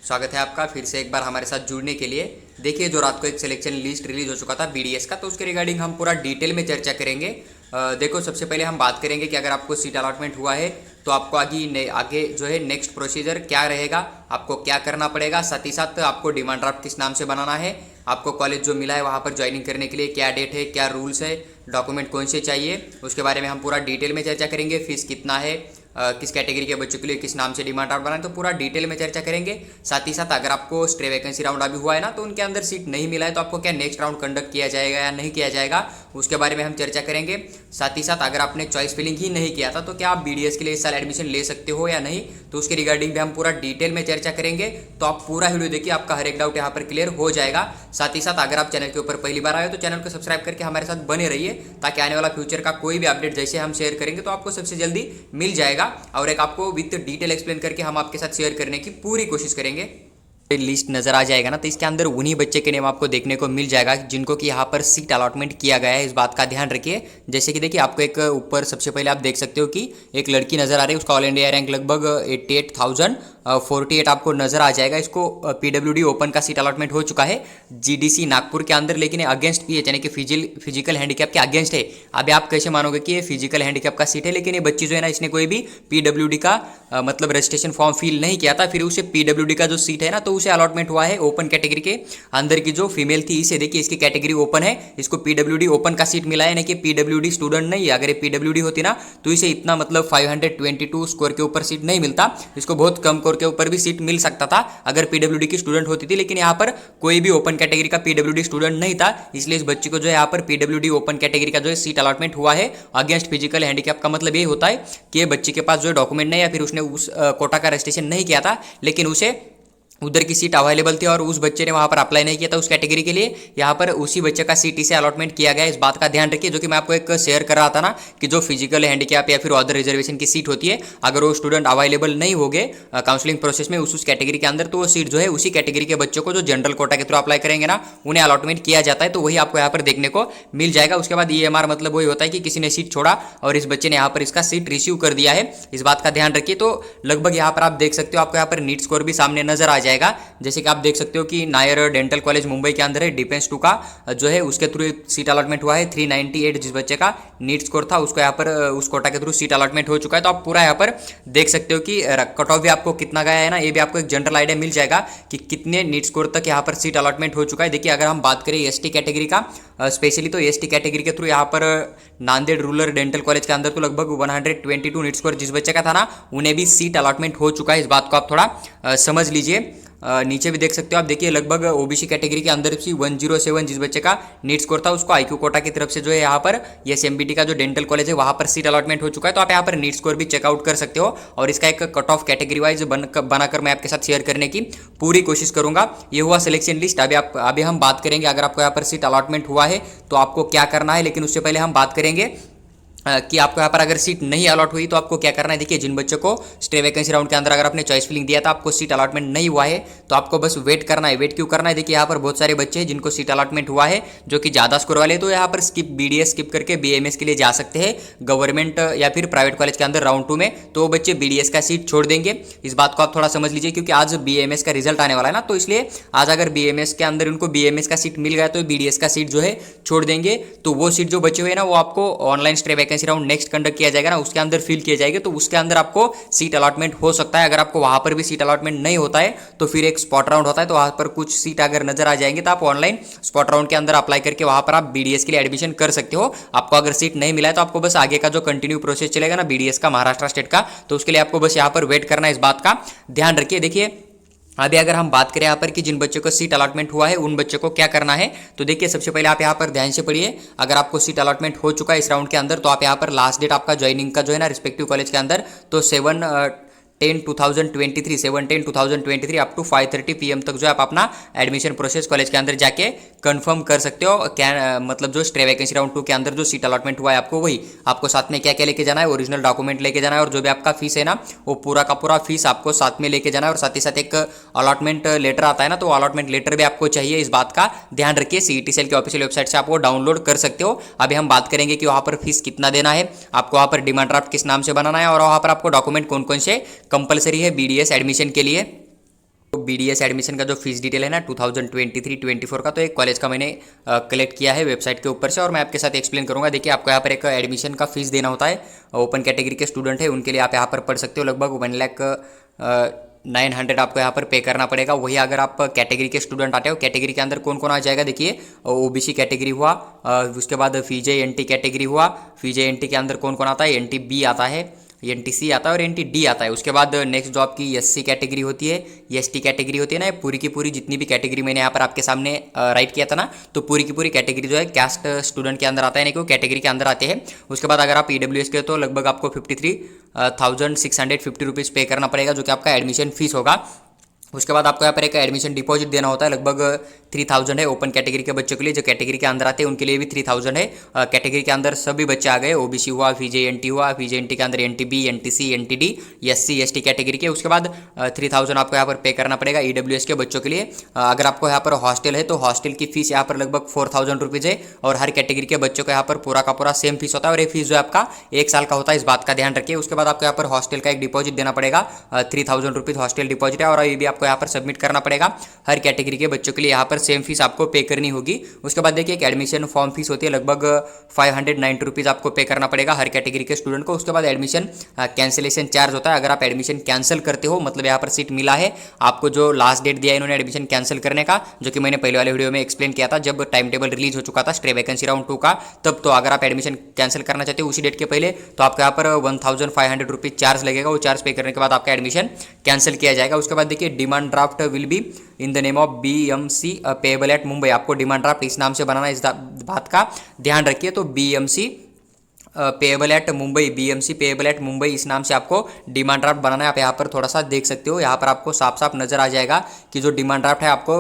स्वागत है आपका फिर से एक बार हमारे साथ जुड़ने के लिए। देखिए, जो रात को एक सिलेक्शन लिस्ट रिलीज हो चुका था बीडीएस का, तो उसके रिगार्डिंग हम पूरा डिटेल में चर्चा करेंगे। देखो, सबसे पहले हम बात करेंगे कि अगर आपको सीट अलॉटमेंट हुआ है तो आपको आगे जो है नेक्स्ट प्रोसीजर क्या रहेगा, आपको क्या करना पड़ेगा, साथ ही साथ आपको डिमांड ड्राफ्ट किस नाम से बनाना है, आपको कॉलेज जो मिला है वहाँ पर ज्वाइनिंग करने के लिए क्या डेट है, क्या रूल्स है, डॉक्यूमेंट कौन से चाहिए, उसके बारे में हम पूरा डिटेल में चर्चा करेंगे। फीस कितना है, किस कैटेगरी के बच्चों के लिए किस नाम से डिमांड ड्राफ्ट बनाए, तो पूरा डिटेल में चर्चा करेंगे। साथ ही साथ अगर आपको स्टे वैकेंसी राउंड अभी हुआ है ना, तो उनके अंदर सीट नहीं मिला है तो आपको क्या नेक्स्ट राउंड कंडक्ट किया जाएगा या नहीं किया जाएगा, उसके बारे में हम चर्चा करेंगे। साथ ही साथ अगर आपने चॉइस फिलिंग ही नहीं किया था तो क्या आप बीडीएस के लिए इस साल एडमिशन ले सकते हो या नहीं, तो उसके रिगार्डिंग भी हम पूरा डिटेल में चर्चा करेंगे। तो आप पूरा वीडियो देखिए, आपका हर एक डाउट यहाँ पर क्लियर हो जाएगा। साथ ही साथ अगर आप चैनल के ऊपर पहली बार आए हो तो चैनल को सब्सक्राइब करके हमारे साथ बने रहिए, ताकि आने वाला फ्यूचर का कोई भी अपडेट जैसे हम शेयर करेंगे तो आपको सबसे जल्दी मिल जाएगा, और एक आपको विद डिटेल एक्सप्लेन करके हम आपके साथ शेयर करने की पूरी कोशिश करेंगे। लिस्ट नजर आ जाएगा ना, तो इसके अंदर उन्हीं बच्चे के नेम आपको देखने को मिल जाएगा जिनको कि यहाँ पर सीट अलॉटमेंट किया गया है। इस बात का ध्यान रखिए। जैसे कि देखिए, आपको एक ऊपर सबसे पहले आप देख सकते हो कि एक लड़की नजर आ रही है, उसका ऑल इंडिया रैंक लगभग 88,048 आपको नजर आ जाएगा। इसको पीडब्ल्यूडी ओपन का सीट अलॉटमेंट हो चुका है जीडीसी नागपुर के अंदर, लेकिन अगेंस्ट पीएच यानी कि फिजिकल हैंडीकैप के अगेंस्ट है। अभी आप कैसे मानोगे कि ये फिजिकल हैंडीकैप का सीट है, लेकिन ये बच्ची जो है ना, इसने कोई भी पीडब्ल्यूडी का मतलब रजिस्ट्रेशन फॉर्म फिल नहीं किया था, फिर उसे पीडब्ल्यूडी का जो सीट है ना, तो उसे अलॉटमेंट हुआ है ओपन कैटेगरी के अंदर की जो फीमेल थी। इसे देखिए, इसकी कैटेगरी ओपन है, इसको पीडब्ल्यूडी ओपन का सीट मिला है, यानी कि पीडब्ल्यूडी स्टूडेंट नहीं है। अगर ये पीडब्ल्यूडी होती ना तो इसे इतना मतलब 522 स्कोर के ऊपर सीट नहीं मिलता, इसको बहुत कम स्कोर के ऊपर भी सीट मिल सकता था अगर पीडब्ल्यूडी की स्टूडेंट होती थी। लेकिन यहाँ पर कोई भी ओपन कैटेगरी का पीडब्ल्यूडी स्टूडेंट नहीं था, इसलिए इस बच्ची को जो है यहाँ पर पीडब्ल्यूडी ओपन कैटेगरी का जो है सीट अलॉटमेंट हुआ है अगेंस्ट फिजिकल हैंडीकैप। का मतलब ये होता है कि ये बच्ची के पास जो डॉक्यूमेंट नहीं, या फिर उसने उस कोटा का रजिस्ट्रेशन नहीं किया था, लेकिन उसे उधर की सीट अवेलेबल थी और उस बच्चे ने वहां पर अप्लाई नहीं किया था उस कैटेगरी के लिए, यहाँ पर उसी बच्चे का सीट से अलॉटमेंट किया गया। इस बात का ध्यान रखिए, जो कि मैं आपको एक शेयर कर रहा था ना, कि जो फिजिकल हैंडीकैप या फिर अदर रिजर्वेशन की सीट होती है, अगर वो स्टूडेंट अवेलेबल नहीं हो गए काउंसलिंग प्रोसेस में उस कैटेगरी के अंदर, तो वो सीट जो है उसी कैटेगरी के बच्चों को जो जनरल कोटा के थ्रू अप्लाई करेंगे ना, उन्हें अलॉटमेंट किया जाता है। तो वही आपको यहाँ पर देखने को मिल जाएगा। उसके बाद EMR मतलब वही होता है कि किसी ने सीट छोड़ा और इस बच्चे ने यहाँ पर इसका सीट रिसीव कर दिया है। इस बात का ध्यान रखिए। तो लगभग यहाँ पर आप देख सकते हो, आपको यहाँ पर नीट स्कोर भी सामने नजर आ जाएगा। जैसे कि आप देख सकते हो कि नायर डेंटल कॉलेज मुंबई के अंदर है, डिफेंस 2 का जो है उसके थ्रू सीट अलॉटमेंट हुआ है 398। जिस बच्चे का नीट स्कोर था उसको यहाँ पर उस कोटा के थ्रू सीट अलॉटमेंट हो चुका है। तो आप पूरा यहाँ पर देख सकते हो कि कट ऑफ भी आपको कितना गया है ना, ये भी आपको एक जनरल आइडिया मिल जाएगा कि कितने नीट स्कोर तक यहाँ पर सीट अलॉटमेंट हो चुका है। देखिए, अगर हम बात करें एसटी कैटेगरी का स्पेशली, तो एसटी कैटेगरी के थ्रू यहाँ पर नांदेड़ रूरल डेंटल कॉलेज के अंदर तो लगभग 122 नीट स्कोर जिस बच्चे का था ना, उन्हें भी सीट अलॉटमेंट हो चुका है। इस बात को आप थोड़ा समझ लीजिए। नीचे भी देख सकते हो आप, देखिए लगभग ओबीसी कैटेगरी के अंदर भी 107 जिस बच्चे का नीट स्कोर था, उसको आईक्यू कोटा की तरफ से जो है यहाँ पर एसएमबीटी का जो डेंटल कॉलेज है वहाँ पर सीट अलॉटमेंट हो चुका है। तो आप यहाँ पर नीट स्कोर भी चेकआउट कर सकते हो, और इसका एक कट ऑफ कैटेगरी वाइज बनाकर मैं आपके साथ शेयर करने की पूरी कोशिश करूंगा। ये हुआ सिलेक्शन लिस्ट। अभी हम बात करेंगे अगर आपको यहाँ पर सीट अलॉटमेंट हुआ है तो आपको क्या करना है, लेकिन उससे पहले हम बात करेंगे कि आपको यहाँ पर अगर सीट नहीं अलॉट हुई तो आपको क्या करना है। देखिए, जिन बच्चों को स्टे वैकेंसी राउंड के अंदर अगर आपने चॉइस फिलिंग दिया था, आपको सीट अलॉटमेंट नहीं हुआ है, तो आपको बस वेट करना है। वेट क्यों करना है? देखिए, यहाँ पर बहुत सारे बच्चे हैं जिनको सीट अलॉटमेंट हुआ है, जो कि ज़्यादा स्कोर वाले, तो यहाँ पर बीडीएस स्किप करके बीएमएस के लिए जा सकते हैं गवर्नमेंट या फिर प्राइवेट कॉलेज के अंदर राउंड 2 में, तो वो बच्चे बीडीएस का सीट छोड़ देंगे। इस बात को आप थोड़ा समझ लीजिए, क्योंकि आज बीएमएस का रिजल्ट आने वाला है ना, तो इसलिए आज अगर बीएमएस के अंदर उनको बीएमएस का सीट मिल गया तो बीडीएस का सीट जो है छोड़ देंगे। तो वो सीट जो बचे हुए ना, वो आपको online stay vacancy round next conduct किया जाएगा ना, उसके अंदर फिल किए जाएंगे, तो उसके अंदर आपको सीट अलॉटमेंट हो सकता है। अगर आपको वहां पर भी सीट अलॉटमेंट नहीं होता है तो फिर एक स्पॉट राउंड होता है, तो वहां पर कुछ सीट अगर नजर आ जाएंगे तो आप ऑनलाइन स्पॉट राउंड के अंदर अप्लाई करके वहां पर आप बीडीएस के लिए एडमिशन कर सकते हो। आपको अगर सीट नहीं मिला है तो आपको बस आगे का जो कंटिन्यू प्रोसेस चलेगा ना बीडीएस का, महाराष्ट्र स्टेट का, तो उसके लिए आपको बस यहाँ पर वेट करना है। इस बात का ध्यान रखिए। देखिए, अभी अगर हम बात करें यहाँ पर कि जिन बच्चों को सीट अलॉटमेंट हुआ है उन बच्चों को क्या करना है, तो देखिए सबसे पहले आप यहाँ पर ध्यान से पढ़िए। अगर आपको सीट अलॉटमेंट हो चुका है इस राउंड के अंदर, तो आप यहाँ पर लास्ट डेट आपका ज्वाइनिंग का जो है ना रिस्पेक्टिव कॉलेज के अंदर, तो 7/10/2023 अप टू 5:30 PM तक जो आप अपना एडमिशन प्रोसेस कॉलेज के अंदर जाके कंफर्म कर सकते हो। क्या मतलब जो स्टे वैकेंसी राउंड 2 के अंदर जो सीट अलॉटमेंट हुआ है आपको, वही आपको साथ में क्या क्या लेके जाना है, ओरिजिनल डॉक्यूमेंट लेके जाना है, और जो भी आपका फीस है ना, वो पूरा का पूरा फीस आपको साथ में लेके जाना है। और साथ ही साथ एक अलॉटमेंट लेटर आता है ना, तो अलॉटमेंट लेटर भी आपको चाहिए। इस बात का ध्यान रखिए। सीईटी सेल की ऑफिशियल वेबसाइट से आप वो डाउनलोड कर सकते हो। अभी हम बात करेंगे कि वहाँ पर फीस कितना देना है, आपको वहाँ पर डिमांड ड्राफ्ट किस नाम से बनाना है, और वहाँ पर आपको डॉक्यूमेंट कौन कौन से कंपलसरी है बीडीएस एडमिशन के लिए। BDS एडमिशन का जो फीस डिटेल है ना 2023-24 का, तो एक कॉलेज का मैंने कलेक्ट किया है वेबसाइट के ऊपर से, और मैं आपके साथ एक्सप्लेन करूंगा। देखिए आपको यहाँ पर एक एडमिशन का फीस देना होता है। ओपन कैटेगरी के स्टूडेंट है उनके लिए आप यहाँ पर पढ़ सकते हो, लगभग 1,900 आपको यहाँ पर पे करना पड़ेगा। वही अगर आप कैटेगरी के स्टूडेंट आते हो, कैटेगरी के अंदर कौन कौन आ जाएगा देखिए, OBC कैटेगरी हुआ, उसके बाद FJNT कैटेगरी हुआ, FJNT के अंदर कौन कौन आता है, NTB आता है, NTC आता है और NTD आता है। उसके बाद नेक्स्ट जो आपकी SC कैटेगरी होती है, ST कैटेगरी होती है ना, पूरी की पूरी जितनी भी कैटेगरी मैंने यहाँ पर आपके सामने राइट किया था ना, तो पूरी की पूरी कैटेगरी जो है कैस्ट स्टूडेंट के अंदर आता है, यानी कि वो कैटेगरी के अंदर आते हैं। उसके बाद अगर आप EWS के तो लगभग आपको 53,650 रुपीज़ पे करना पड़ेगा, जो कि आपका एडमिशन फीस होगा। उसके बाद आपको यहाँ पर एक एडमिशन डिपॉजिट देना होता है, लगभग 3,000 है ओपन कैटेगरी के बच्चों के लिए। जो कैटेगरी के अंदर आते हैं उनके लिए भी 3,000 है। कैटेगरी के अंदर सभी बच्चे आ गए, OBC हुआ, FJNT हुआ, FJNT के अंदर NTB, NTC, NTD, SC ST category के। उसके बाद 3,000 आपको यहाँ पर पे करना पड़ेगा EWS के बच्चों के लिए। अगर आपको यहाँ पर हॉस्टल है तो हॉस्टल की फीस यहाँ पर लगभग 4,000 रुपीज़ है, और हर कैटेगरी के बच्चों को यहाँ पर पूरा का पूरा सेम फीस होता है, और ये फीस जो आपका 1 साल का होता है, इस बात का ध्यान रखिए। उसके बाद आपको यहाँ पर हॉस्टल का एक डिपॉजिट देना पड़ेगा, 3,000 रुपीज़ हॉस्टल डिपॉजिट है, और ये भी आपको यहाँ पर सबमिट करना पड़ेगा। हर कैटेगरी के बच्चों के लिए यहाँ पर सेम फीस आपको पे करनी होगी। उसके बाद देखिए एक एडमिशन फॉर्म फीस होती है, लगभग 590 रुपीज़ आपको पे करना पड़ेगा हर कैटेगरी के स्टूडेंट को। उसके बाद एडमिशन कैंसिलेशन चार्ज होता है। अगर आप एडमिशन कैंसिल करते हो, मतलब यहाँ पर सीट मिला है आपको, जो लास्ट डेट दिया है इन्होंने एडमिशन कैंसिल करने का, जो कि मैंने पहले वाले वीडियो में एक्सप्लेन किया था जब टाइम टेबल रिलीज हो चुका था स्ट्रे वैकेंसी राउंड 2 का, तब। तो अगर आप एडमिशन कैंसिल करना चाहते हो उसी डेट के पहले, तो आपको यहाँ पर 1,500 रुपीज़ चार्ज लगेगा। वो चार्ज पे करने के बाद आपका एडमिशन कैंसिल किया जाएगा। उसके बाद देखिए demand draft will be in the name of BMC payable at Mumbai. आपको डिमांड ड्राफ्ट इस नाम से बनाना है, इस बात का ध्यान रखिए। तो BMC payable at Mumbai, BMC payable at Mumbai, इस नाम से आपको डिमांड ड्राफ्ट बनाना है। आप यहाँ पर थोड़ा सा देख सकते हो, यहाँ पर आपको साफ साफ नजर आ जाएगा कि जो डिमांड ड्राफ्ट है आपको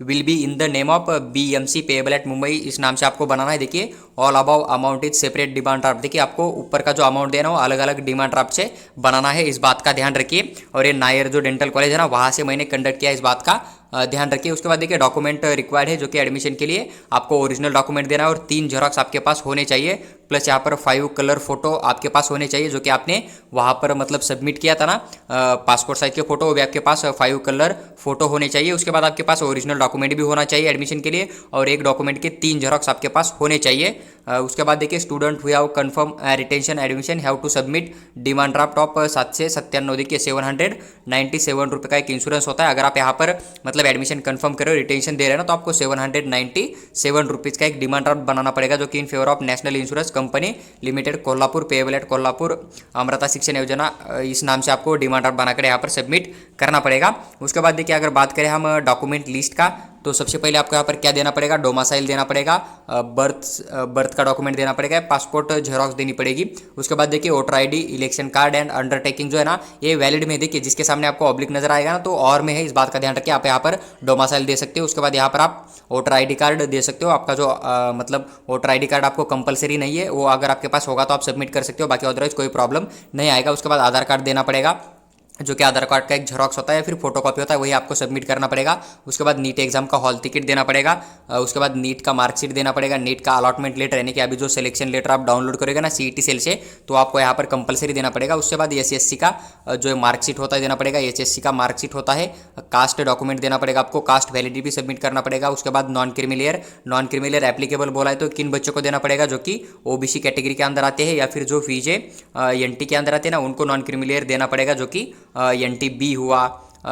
will be in the name of BMC payable at Mumbai, इस नाम से आपको बनाना है। देखिए all about amount is separate demand draft. देखिए आपको ऊपर का जो अमाउंट देना हो अलग अलग डिमांड ड्राफ्ट से बनाना है, इस बात का ध्यान रखिए। और ये नायर जो डेंटल कॉलेज है ना, वहाँ से मैंने कंडक्ट किया, इस बात का ध्यान रखिए। उसके बाद देखिए डॉक्यूमेंट रिक्वायर्ड है, जो कि एडमिशन के लिए आपको ओरिजिनल डॉक्यूमेंट देना है, और 3 जेरॉक्स आपके पास होने चाहिए, प्लस यहाँ पर 5 कलर फोटो आपके पास होने चाहिए, जो कि आपने वहाँ पर मतलब सबमिट किया था ना, पासपोर्ट साइज के फोटो, वो भी आपके पास 5 कलर फोटो होने चाहिए। उसके बाद आपके पास ओरिजिनल डॉक्यूमेंट भी होना चाहिए एडमिशन के लिए, और एक डॉक्यूमेंट के 3 जेरॉक्स आपके पास होने चाहिए। उसके बाद देखिए student who have confirm retention admission have to submit demand draft of 7 से 97, देखिए 797 रुपये का एक इंश्योरेंस होता है। अगर आप यहाँ पर मतलब एडमिशन कंफर्म करो, रिटेंशन दे रहे हैं ना, तो आपको 797 रुपीज़ का एक डिमांड ड्राफ्ट बनाना पड़ेगा, जो कि in favour of national insurance company limited Kolhapur payable eight Kolhapur Amrita शिक्षण योजना, इस नाम से आपको डिमांड ड्राफ्ट बनाकर यहाँ पर सबमिट करना पड़ेगा। उसके बाद देखिए अगर बात करें हम डॉक्यूमेंट लिस्ट का, तो सबसे पहले आपको यहाँ पर क्या देना पड़ेगा, डोमासाइल देना पड़ेगा, बर्थ का डॉक्यूमेंट देना पड़ेगा, पासपोर्ट जेरॉक्स देनी पड़ेगी। उसके बाद देखिए voter ID, election card and undertaking जो है ना, ये वैलिड में देखिए जिसके सामने आपको ऑब्लिक नजर आएगा ना, तो और में है, इस बात का ध्यान रखिए। आप यहाँ पर डोमासाइल दे सकते हो। उसके बाद यहाँ पर आप वोटर ID कार्ड दे सकते हो। आपका जो मतलब वोटर ID कार्ड आपको कंपलसरी नहीं है, वो अगर आपके पास होगा तो आप सबमिट कर सकते हो, बाकी अदरवाइज कोई प्रॉब्लम नहीं आएगा। उसके बाद आधार कार्ड देना पड़ेगा, जो कि आधार कार्ड का एक झेरॉक्स होता है, फिर फोटोकॉपी होता है, वही आपको सबमिट करना पड़ेगा। उसके बाद नीट एग्जाम का हॉल टिकट देना पड़ेगा। उसके बाद नीट का मार्कशीट देना पड़ेगा, नीट का अलॉटमेंट लेटर, यानी कि अभी जो सिलेक्शन लेटर आप डाउनलोड करेगा ना CET सेल से, तो आपको यहाँ पर कंपलसरी देना पड़ेगा। उसके बाद SSC का जो मार्कशीट होता है देना पड़ेगा, HSC का मार्कशीट होता है। कास्ट डॉक्यूमेंट देना पड़ेगा आपको, कास्ट वैलिडिटी भी सबमिट करना पड़ेगा। उसके बाद नॉन क्रिमिलियर एप्लीकेबल बोला है तो किन बच्चों को देना पड़ेगा, जो कि OBC कैटेगरी के अंदर आते हैं, या फिर जो FJNT के अंदर आते हैं ना, उनको नॉन क्रिमिलियर देना पड़ेगा, जो कि NTB हुआ,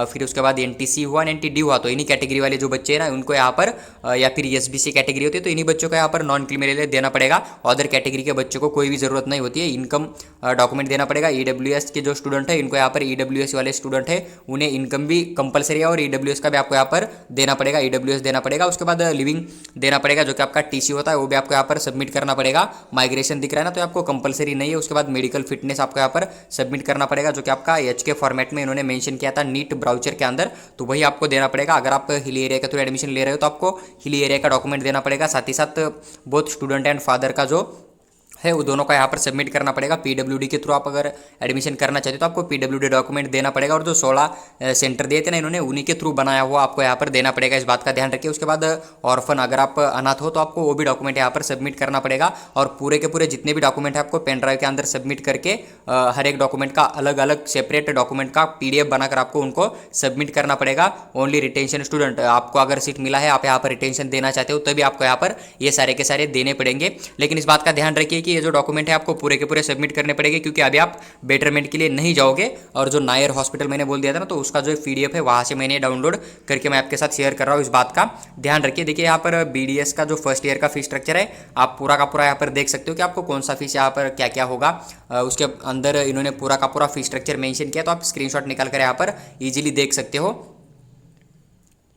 फिर उसके बाद NTC हुआ, NTD हुआ, तो इन्हीं कैटेगरी वाले जो बच्चे हैं ना उनको यहाँ पर, या फिर SBC कैटेगरी होती है तो इन्हीं बच्चों को यहाँ पर नॉन क्रिमिनल देना पड़ेगा। अदर कैटेगरी के बच्चों को कोई भी जरूरत नहीं होती है। इनकम डॉक्यूमेंट देना पड़ेगा। EWS के जो स्टूडेंट है, इनको यहाँ पर EWS वाले स्टूडेंट है उन्हें इनकम भी कंपलसरी है, और EWS का भी आपको यहाँ पर देना पड़ेगा, EWS देना पड़ेगा। उसके बाद लिविंग देना पड़ेगा, जो कि आपका TC होता है, वो भी आपको यहाँ पर सबमिट करना पड़ेगा। माइग्रेशन दिख रहा है ना, तो आपको कंपलसरी नहीं है। उसके बाद मेडिकल फिटनेस आपको यहाँ पर सबमिट करना पड़ेगा, जो कि आपका HK फॉर्मेट में इन्होंने मेंशन किया था नीट ब्राउचर के अंदर, तो वही आपको देना पड़ेगा। अगर आप हिली एरिया के थ्रू एडमिशन ले रहे हो तो आपको हिली एरिया का डॉक्यूमेंट देना पड़ेगा। साथ ही साथ बोथ स्टूडेंट एंड फादर का जो है वो दोनों का यहाँ पर सबमिट करना पड़ेगा। पीडब्ल्यूडी के थ्रू आप अगर एडमिशन करना चाहते हो तो आपको पीडब्ल्यूडी डॉक्यूमेंट देना पड़ेगा, और जो 16 सेंटर दिए थे ना इन्होंने, उन्हीं के थ्रू बनाया हुआ आपको यहाँ पर देना पड़ेगा। इस बात का ध्यान रखिए। उसके बाद ऑर्फन, अगर आप अनाथ हो तो आपको वो भी डॉक्यूमेंट यहाँ पर सबमिट करना पड़ेगा, और पूरे के पूरे जितने भी डॉक्यूमेंट है आपको पेन ड्राइव के अंदर सबमिट करके हर एक डॉक्यूमेंट का अलग अलग सेपरेट डॉक्यूमेंट का PDF बनाकर आपको उनको सबमिट करना पड़ेगा। ओनली रिटेंशन स्टूडेंट, आपको अगर सीट मिला है, आप यहाँ पर रिटेंशन देना चाहते हो, तभी आपको यहाँ पर ये सारे के सारे देने पड़ेंगे। लेकिन इस बात का ध्यान रखिए कि ये जो डॉक्यूमेंट है आपको पूरे के पूरे सबमिट करने पड़ेंगे, क्योंकि अभी आप बेटरमेंट के लिए नहीं जाओगे। और जो नायर हॉस्पिटल मैंने बोल दिया था ना, तो उसका जो PDF है वहाँ से मैंने डाउनलोड करके मैं आपके साथ शेयर कर रहा हूँ। इस बात का ध्यान रखिए। देखिए यहाँ पर BDS का जो फर्स्ट ईयर का फीस स्ट्रक्चर है, आप पूरा का पूरा यहाँ पर देख सकते हो कि आपको कौन सा फीस यहाँ पर क्या क्या होगा। उसके अंदर इन्होंने पूरा का पूरा फीस स्ट्रक्चर मेंशन किया, तो आप स्क्रीनशॉट निकाल कर यहाँ पर इजीली देख सकते हो।